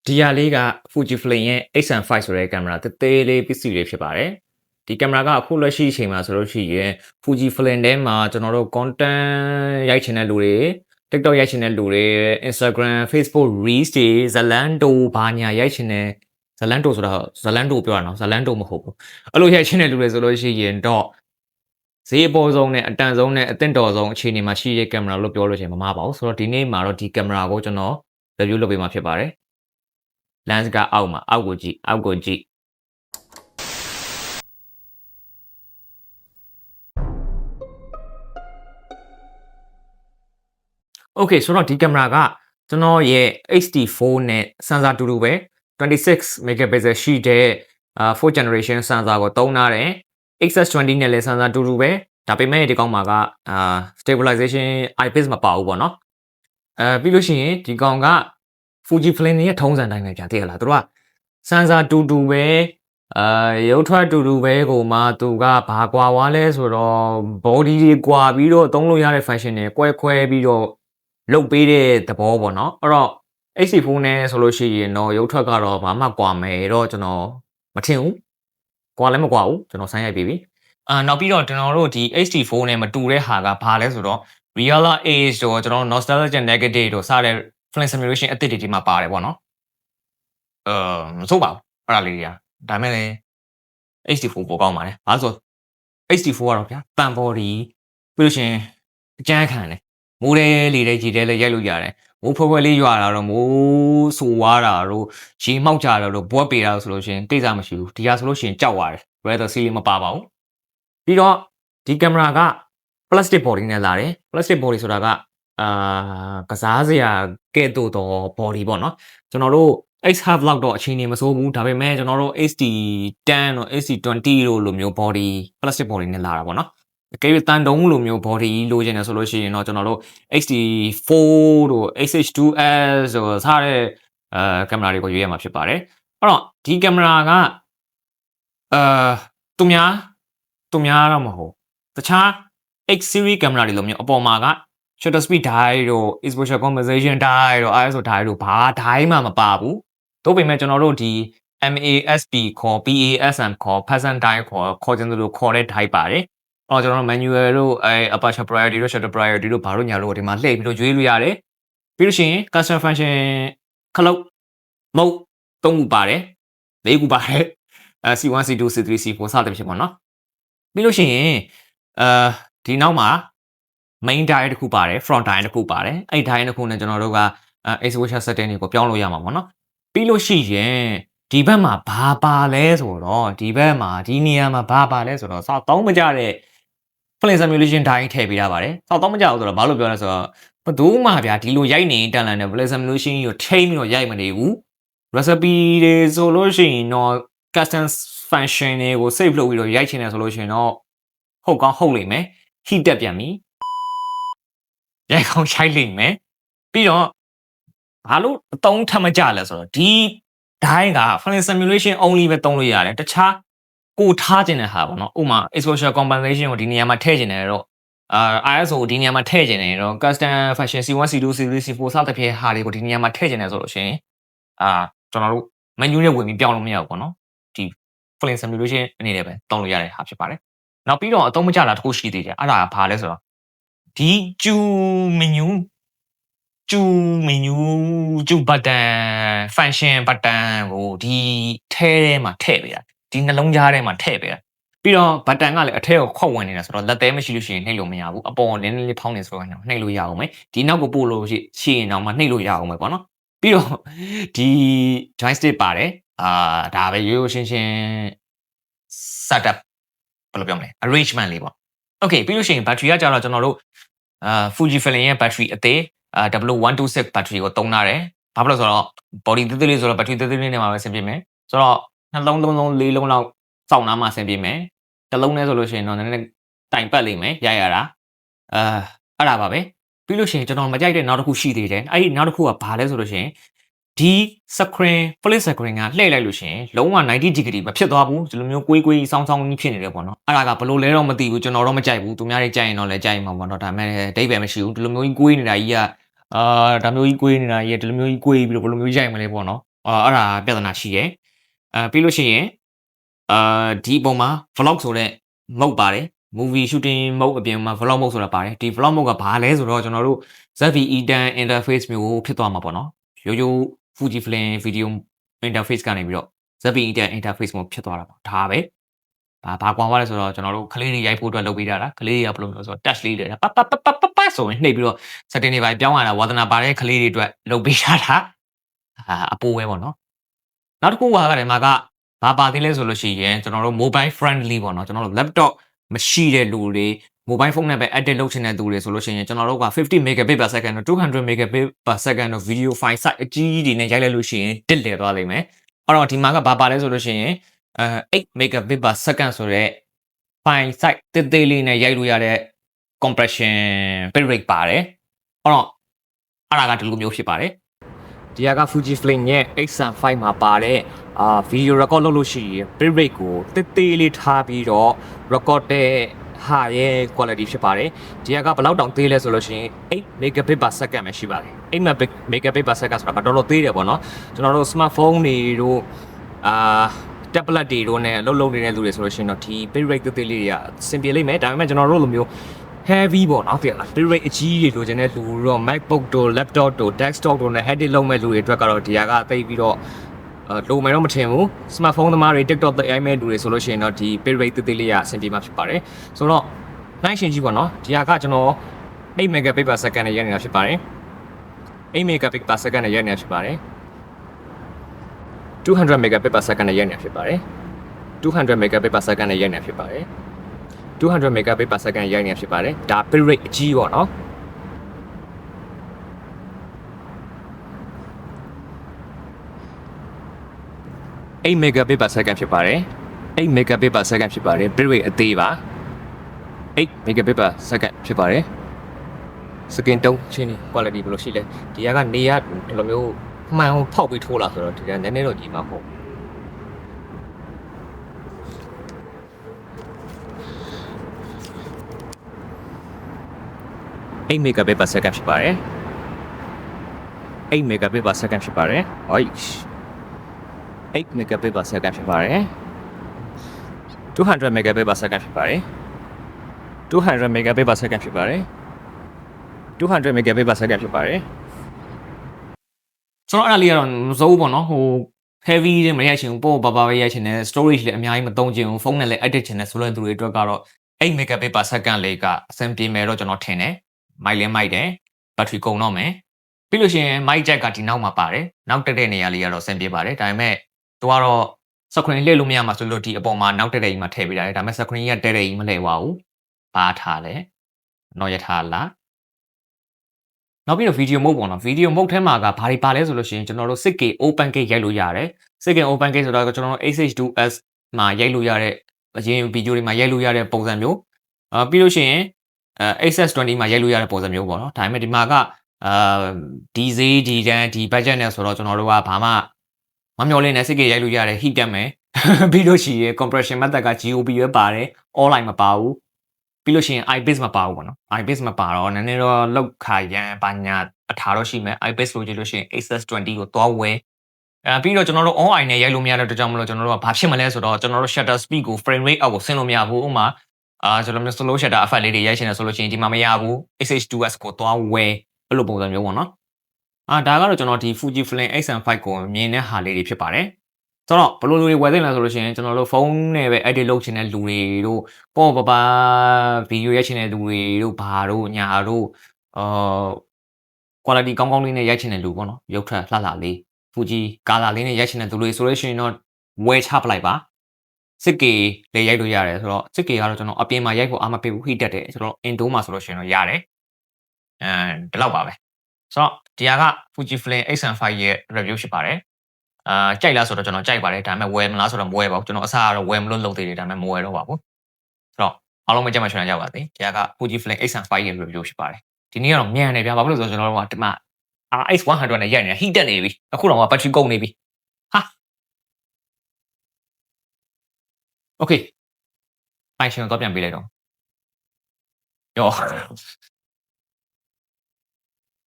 ဒီဟာလေးက Fujifilm ရဲ့ X-M5 ဆိုတဲ့ကင်မရာသေးလေးပစ္စည်းလေးဖြစ်ပါတယ်ဒီကင်မရာကအခုလက်ရှိအချိန်မှာဆိုလို့ရှိရင် Fujifilm ထဲမှာကျွန်တော်တို့ content ရိုက်ချင်တဲ့လူတွေ TikTok ရိုက်ချင်တဲ့လူတွေ Instagram Facebook Reels တွေ Zalando ဘာညာရိုက်ချင်တဲ့ Zalando ဆိုတာ Zalando ပြောတာနော် Zalando မဟုတ်ဘူးအဲ့လိုရိုက်ချင်တဲ့လူတွေဆိုလို့ရှိရင်တော့ဈေးအပေါ်ဆုံးနဲ့အတန်ဆုံးနဲ့အသင့်တော်ဆုံးအခြေအနေမှာရှိတဲ့ကင်မရာလို့ပြောလို့ရှိရင်မမှားပါဘူးဆိုတော့ဒီနေ့မှာတော့ဒီကင်မရာကိုကျွန်တော် review လုပ်ပေးမှာဖြစ်ပါတယ်lens ကအောက်မှာအောက်ကိုကြည့် Okay ဆိုတော့ဒီကင်မရာကကျွန်တော်ရဲ့ HD4 နဲ့ sensor တူတူပဲ26 megapixel ရှိတဲ့ 4th generation sensor ကိုသုံးထားတယ် XS20 နဲ့လည်း sensor တူတူပဲဒါပေမဲ့ဒီကောင်မှာကstabilization IPS မပါဘူးပေါ့နော်ပြီးလို့ရှိရင်ဒီကောင်က Fujifilm ရဲ့ထုံးစံတိုင်းပဲကြာသိရလားသူတို့က sensor တူတူပဲရုပ်ထွက်တူတူပဲကိုမှသူကဘာကွာွားလဲဆိုတော့ body တွေကွာပြီးတော့သုံးလို့ရတဲ့ function တွေကွဲပြီးတော့လုတ်ပေးတဲ့သဘောပေါ့နော်အဲ့တော့ HD4 နဲ့ဆိုလို့ရှိရင်တော့ရုပ်ထွက်ကတော့ဘာမှကွာမယ်တော့ကျွန်တော်မထင်ဘူးကွာလည်းမကွာဘူးကျွန်တော်ဆိုင်းရိုက်ပြီးပြီနောက်ပြီးတော့ကျွန်တော်တို့ဒီ HD4 နဲ့မတူတဲ့ဟာကဘာလဲဆိုတော့ Real Age တို့ကျွန်တော် Nostalgia Negative တို့စတဲ့ film simulation အသစ်တွေဒီမှာပါတယ်ပေါ့နော်မစိုးပါဘူးအဲ့ဒါလေးတွေကဒါမဲ့လည်း HD4 ပိုကောင်းပါတယ်ဘာလို့ဆို HD4 ကတော့ဗျာပန် body ပြီးလို့ရှင်အကျန်းခံတယ်မိုးတယ်လေတဲ့ရေတယ်လည်းရိုက်လို့ရတယ်မိုးဖွဲလေးရွာတာတော့မိုးဆူွားတာတော့ရေမှောက်ကြတာတော့ဘွက်ပေတာဆိုလို့ရှင်ကိစ္စမရှိဘူးဒီဟာဆိုလို့ရှင်ကြောက်ရတယ် weather seal မပါပါဘူးပြီးတော့ဒီကင်မရာက plastic body နဲ့လာတယ် plastic body ဆိုတာကကစားစရာကဲ့သို့သော body ပေါ့နော်ကျွန်တော်တို့ X-Half လောက်တော့အချိန်နေမစိုးဘူးဒါပေမဲ့ကျွန်တော်တို့ HD10 တို့ HD20 တို့လိုမျိုး body plastic body နဲ့လာတာပေါ့နော်အကယ်၍တန်တုံးလိုမျိုး body လိုချင်တယ်ဆိုလို့ရှိရင်တော့ကျွန်တော်တို့ HD4 တို့ XH2S ဆိုစားတဲ့ကင်မရာတွေကိုရွေးရမှာဖြစ်ပါတယ်အဲ့တော့ဒီကင်မရာကသူများတော့မဟုတ်တခြား X series ကင်မရာတွေလိုမျိုးအပေါ်မှာက shutter speed die တို့ exposure compensation die တို့ ISO die တို့ဘာ die မှမပါဘူးသို့ပေမဲ့ကျွန်တော်တို့ဒီ MASP ခေါ် PASM ခေါ် Percent die ခေါ်ခြင်းတို့ခေါ်တဲ့ die ပါတယ်အော်ကျွန်တော်တို့ manual တို့aperture priority တို့ shutter priority တို့ဘာလို့ညာလို့ဒီမှာလှည့်ပြီးတော့ရွေးလို့ရတယ်ပြီးလို့ရှိရင် custom function ခလုတ်မုတ်၃ခုပါတယ်၄ခုပါတယ်C1 C2 C3 C4 စသဖြင့်ပေါ့နော်ပြီးလို့ရှိရင်ဒီနောက်မှာ main die တစ်ခုပါတယ် front die တစ်ခုပါတယ်အဲ့ die တစ်ခုနဲ့ကျွန်တော်တို့က exposure setting တွေကိုပြောင်းလို့ရမှာပေါ့နော်ပြီးလို့ရှိရင်ဒီဘက်မှာဘာပါလဲဆိုတော့ဒီဘက်မှာဒီနေရာမှာဘာပါလဲဆိုတော့စောက်တောင်းမကြတဲ့ film simulation die ထည့်ပေးရပါတယ်စောက်တောင်းမကြဘူးဆိုတော့ဘာလို့ပြောလဲဆိုတော့ဘယ်သူမှဗျာဒီလိုရိုက်နေတန်လန်တဲ့ film simulation ကိုထိမ့်ပြီးတော့ရိုက်မနေဘူး recipe တွေဆိုလို့ရှိရင်တော့ custom function တွေကို save လုပ်ပြီးတော့ရိုက်ချင်တယ်ဆိုလို့ရှိရင်တော့ဟုတ်ကောင်းဟုတ်လိမ့်မယ် heat တက်ပြန်ပြီရိုက်ကောင်းရိုက်လိမ့်မယ်ပြီးတော့ဘာလို့အသုံးထမကြလဲဆိုတော့ဒီဒိုင်းက film simulation only ပဲသုံးလို့ရတယ်တခြားကိုထားခြင်းတဲ့ဟာပေါ့နော်ဥပမာ exposure compensation ကိုဒီနေရာမှာထည့်ခြင်းတယ်တော့ISO ကိုဒီနေရာမှာထည့်ခြင်းတယ်တော့ custom function C1 C2 C3 C4 စသဖြင့်ဟာတွေကိုဒီနေရာမှာထည့်ခြင်းတယ်ဆိုလို့ရှိရင်ကျွန်တော်တို့ menu နဲ့ဝင်ပြီးပြောင်းလို့မရဘူးပေါ့နော်ဒီ film simulation အနေနဲ့ပဲသုံးလို့ရတဲ့ဟာဖြစ်ပါတယ်နောက်ပြီးတော့အသုံးမကျတာတစ်ခုရှိသေးတယ်အဲ့ဒါကဘာလဲဆိုတော့ဒီကျူ menu ကျူ button function button ကိုဒီထဲထဲမှာထည့်ပေးတာဒီနှလုံးကြားထဲမှာထည့်ပေးတာပြီးတော့ button ကလည်းအထက်ကိုခောက်ဝင်နေတာဆိုတော့လက်သေးမရှိလို့ရှိရင်နှိပ်လို့မရဘူးအပေါ်လင်းလေးဖောင်းနေဆိုတော့နှိပ်လို့ရအောင်မယ်ဒီနောက်ကိုပို့လို့ရှိရင်တော့မှနှိပ်လို့ရအောင်မယ်ပေါ့နော်ပြီးတော့ဒီ joystick ပါတယ်ဒါပဲရိုးရိုးရှင်းရှင်း setup ဘယ်လိုပြောမလဲ arrangement လေးပေါ့ okay ပြီးလို့ရှိရင် battery ကကြတော့ကျွန်တော်တို့Fujifilm ရဲ့ battery အသေး W126 battery ကိုသုံးထားတယ်ဘာဖြစ်လို့ဆိုတော့ body သေးသေးလေးဆိုတော့ battery သေးသေးလေးနဲ့မှာပဲဆင်ပြေမယ်ဆိုတော့နှလုံး3လုံး4လုံးလောက်စောင့်နာမှာဆင်ပြေမယ်တစ်လုံးနဲ့ဆိုလို့ရှိရင်တော့နည်းနည်းတိုင်ပတ်လိမ့်မယ်ရတာအဲ့ဒါပါပဲပြီးလို့ရှိရင်ကျွန်တော်မကြိုက်တဲ့နောက်တစ်ခုရှိသေးတယ်အဲ့ဒီနောက်တစ်ခုကဘာလဲဆိုလို့ရှိရင်ဒီ screen flip screen ကလှည့်လိုက်လို့ရှိရင်လုံးဝ90 degree မဖြစ်သွားဘူးဒီလိုမျိုးကွေးစောင်းကြီးဖြစ်နေတယ်ပေါ့နော်အဲ့ဒါကဘလို့လဲတော့မသိဘူးကျွန်တော်တော့မကြိုက်ဘူးသူများတွေကြိုက်ရင်တော့လည်းကြိုက်မှာပေါ့နော်ဒါပေမဲ့ဒိတ်ပဲမရှိဘူးဒီလိုမျိုးကြီးကွေးနေတာကြီးကဒါမျိုးကြီးကွေးနေတာကြီးဒီလိုမျိုးကြီးကွေးပြီးတော့ဘလို့မျိုးရိုက်မလဲပေါ့နော် အဲ့ဒါပြဿနာရှိတယ်ပြီးလို့ရှိရင်ဒီပုံမှာ vlog ဆိုတဲ့ mode ပါတယ် movie shooting mode အပြင်မှာ vlog mode ဆိုတာပါတယ်ဒီ vlog mode ကဘာလဲဆိုတော့ကျွန်တော်တို့ ZV-E10 interface မျိုးဖြစ်သွားမှာပေါ့နော်ရိုးရိုး Fujifilm video interface ကနေပြီးတော့ ZV-E10 interface မျိုးဖြစ်သွားတာပေါ့ဒါပဲဘာကွာသွားလဲဆိုတော့ကျွန်တော်တို့ကလေးတွေရိုက်ဖို့အတွက်လုပ်ပေးတာကလေးတွေကဘယ်လိုလဲဆိုတော့ touch လေးတွေပတ်ဆိုရင်နှိပ်ပြီးတော့ setting တွေပါပြောင်းရတာဝါသနာပါတဲ့ကလေးတွေအတွက်လုပ်ပေးတာအပိုးပဲပေါ့နော်နောက်တစ်ခုကလည်းမှာကဘာပါသေးလဲဆိုလို့ရှိရင်ကျွန်တော်တို့ mobile friendly ပေါ့နော်ကျွန်တော်တို့ laptop မရှိတဲ့လူတွေ mobile phone နဲ့ပဲ edit လုပ်ချင်တဲ့သူတွေဆိုလို့ရှိရင်ကျွန်တော်တို့က50 megabit per second တို့200 megabit per second တို့ video file size အကြီးကြီးတွေနဲ့ရိုက်လိုက်လို့ရှိရင်တစ်လဲသွားလိမ့်မယ်အဲ့တော့ဒီမှာကဘာပါလဲဆိုလို့ရှိရင်8 megabit per second ဆိုတဲ့ file size တိတိလေးနဲ့ရိုက်လို့ရတဲ့ compression bitrate ပါတယ်အဲ့တော့အဲ့ဒါကဒီလိုမျိုးဖြစ်ပါတယ်ဒီက Fujifilm ရဲ့ X5 မှာပါတဲ့ video record လုပ်လို့ရှိရင် bitrate ကိုတိတိလေးထားပြီးတော့ record တဲ့ဟာရဲ့ quality ဖြစ်ပါတယ်ဒီကဘယ်လောက်တောင်သေးလဲဆိုလို့ရှိရင်8 megabit per second ပဲရှိပါတယ်8 megabit per second ဆိုတာကတော်တော်သေးတယ်ပေါ့နော်ကျွန်တော်တို့ smartphone တွေတို့tablet တွေတို့နဲ့လုံးနေတဲ့လူတွေဆိုလို့ရှိရင်တော့ဒီ bitrate တိတိလေးတွေကစင်ပြေလိမ့်မယ်ဒါပေမဲ့ကျွန်တော်တို့လိုမျိုး heavy ပေါ့နော်ပြလား bitrate အကြီးကြီးလိုချင်တဲ့လူတော့ MacBook တို့ laptop တို့ desktop တို့နဲ့ edit လုပ်မဲ့လူတွေအတွက်ကတော့ဒီဟာကသိပြီးတော့လိုမယ်တော့မထင်ဘူး smartphone သမားတွေ TikTok တွေ iMac တွေဆိုလို့ရှိရင်တော့ဒီ bitrate တိတိလေးကအဆင်ပြေမှာဖြစ်ပါတယ်ဆိုတော့နိုင်ရှင်ကြီးပေါ့နော်ဒီဟာကကျွန်တော်8 megabit per second နဲ့ရိုက်နေတာဖြစ်ပါတယ်8 megabit per second နဲ့ရိုက်နေတာဖြစ်ပါတယ်200 megabit per second နဲ့ရိုက်နေတာဖြစ်ပါတယ်200 megabit per second နဲ့ရိုက်နေတာဖြစ်ပါတယ်200 megabit per second ရိုက်နေတာဖြစ်ပါတယ်ဒါ bitrate အကြီးပေါ့နော်8 megabit per second ဖြစ်ပါတယ်8 megabit per second ဖြစ်ပါတယ် bitrate အသေးပါ8 megabit per second ဖြစ်ပါတယ်စကင်တုံးချင်း quality ဘယ်လိုရှိလဲဒီကနေရဒီလိုမျိုးမှန်ဖောက်ပြီးထိုးလာဆိုတော့ဒီကနည်းနည်းတော့ကြီးမှာပေါ့8 megabit per second ဖြစ်ပါတယ်8 megabit per second ဖြစ်ပါတယ်ဟို8 megabit per second ဖြစ်ပါတယ်200 megabit per second ဖြစ်ပါတယ်200 megabit per second ဖြစ်ပါတယ်200 megabit per second ဖြစ်ပါတယ်ကျွန်တော်အဲ့ဒါလေးကတော့မစိုးဘူးပေါ့နော်ဟို heavy တွေမရိုက်ချင်ဘူးပေါ့ဘာပဲရိုက်ချင်တယ် storage လည်းအများကြီးမသုံးချင်ဘူးဖုန်းနဲ့လည်း edit ချင်တယ်ဆိုတဲ့သူတွေအတွက်ကတော့8 megabit per second လေးကအဆင်ပြေမယ်တော့ကျွန်တော်ထင်တယ်မိုက်လည်းမိုက်တယ်ဘက်ထရီကုန်တော့မယ်ပြီးလို့ရှိရင် mic jack ကဒီနောက်မှာပါတယ်နောက်တက်တဲ့နေရာလေးကတော့အဆင်ပြေပါတယ်ဒါပေမဲ့သူကတော့ screen လှည့်လို့မရမှာဆိုလို့ဒီအပေါ်မှာနောက်တက်တဲ့ကြီးမှာထည့်ပေးထားတယ်ဒါပေမဲ့ screen ကတက်တဲ့ကြီးမလှည့်ပါဘူးဘာထားလဲတော့ရထားလားနောက်ပြီးတော့ video mode ပေါ့နော် video mode ထဲမှာကဘာတွေပါလဲဆိုလို့ရှိရင်ကျွန်တော်တို့ 6K OpenK ရိုက်လို့ရတယ် 6K OpenK ဆိုတော့ကျွန်တော်တို့ H2S မှာရိုက်လို့ရတဲ့အရင် video တွေမှာရိုက်လို့ရတဲ့ပုံစံမျိုးပြီးလို့ရှိရင်XS20 မှာရိုက်လို့ရတဲ့ပုံစံမျိုးပေါ့နော်ဒါပေမဲ့ဒီမှာကဒီဈေးဒီတန်းဒီ budget နဲ့ဆိုတော့ကျွန်တော်တို့ကဘာမှမမျှော်လင့်နဲ့ 6K ရိုက်လို့ရတယ် heat တက်မယ်ပြီးလို့ရှိရင် compression method က GOP ပဲပါတယ် online မပါဘူးပြီးလို့ရှိရင် IPS မပါဘူးပေါ့နော် IPS မပါတော့နည်းနည်းတော့လောက်ခါရန်ပါညာအထာတော့ရှိမယ် IPS လို့ကြည့်လို့ရှိရင် XS20 ကိုသွားဝယ်ပြီးတော့ကျွန်တော်တို့ online နဲ့ရိုက်လို့မရတဲ့အတွက်ကြောင့်မလို့ကျွန်တော်တို့ကဘာဖြစ်မလဲဆိုတော့ကျွန်တော်တို့ shutter speed ကို frame rate အောက်ကိုဆင်းလို့မရဘူးဥပမာကျွန်တော်မျိုး slow shutter effect လေးတွေရိုက်ချင်တယ်ဆိုလို့ရှိရင်ဒီမှာမရဘူး H2S ကိုသွားဝယ်အဲ့လိုပုံစံမျိုးပေါ့နော်ဒါကတော့ကျွန်တော်ဒီ Fujifilm X5 ကိုမြင်တဲ့ဟာလေးတွေဖြစ်ပါတယ်ဆိုတော့ဘယ်လိုလူတွေဝယ်သင့်လဲဆိုလို့ရှိရင်ကျွန်တော်တို့ဖုန်းနဲ့ပဲ edit လုပ်ချင်တဲ့လူတွေတို့ပေါ့ပပဗီဒီယိုရိုက်ချင်တဲ့လူတွေတို့ဘာတို့ညာတို့quality ကောင်းကောင်းလေးနဲ့ရိုက်ချင်တဲ့လူပေါ့နော်ရုပ်ထက်လှလှလေး Fuji color လေးနဲ့ရိုက်ချင်တဲ့သူတွေဆိုလို့ရှိရင်တော့ဝယ်ချပလိုက်ပါ 6K လေးရိုက်လို့ရတယ်ဆိုတော့ 6K ကတော့ကျွန်တော်အပြင်မှာရိုက်ဖို့အားမပေးဘူး heat တက်တယ်ကျွန်တော် indoor မှာဆိုလို့ရှိရင်တော့ရတယ်ဒီလောက်ပါပဲဆိုတော့ဒီဟာက Fujifilm X5 ရဲ့ review ဖြစ်ပါတယ်ကြိုက်လားဆိုတော့ကျွန်တော်ကြိုက်ပါတယ်ဒါပေမဲ့ဝယ်မလားဆိုတော့မဝယ်ပါဘူးကျွန်တော်အစားကတော့ဝယ်မလို့လုပ်သေးတယ်ဒါပေမဲ့မဝယ်တော့ပါဘူးဆိုတော့အားလုံးပဲကြက်မှချွန်ရကြပါစေဒီက Fujifilm X5 ရဲ့ review ဖြစ်ပါတယ်ဒီနေ့ကတော့မြန်နေဗျာဘာဖြစ်လို့ဆိုတော့ကျွန်တော်တို့ကဒီမှာ RX100 နဲ့ရိုက်နေတာ heat တက်နေပြီအခုတော့ battery ကုန်နေပြီဟာ okay ပိုင်ရှင်တော့ပြန်ပေးလိုက်တော့ယော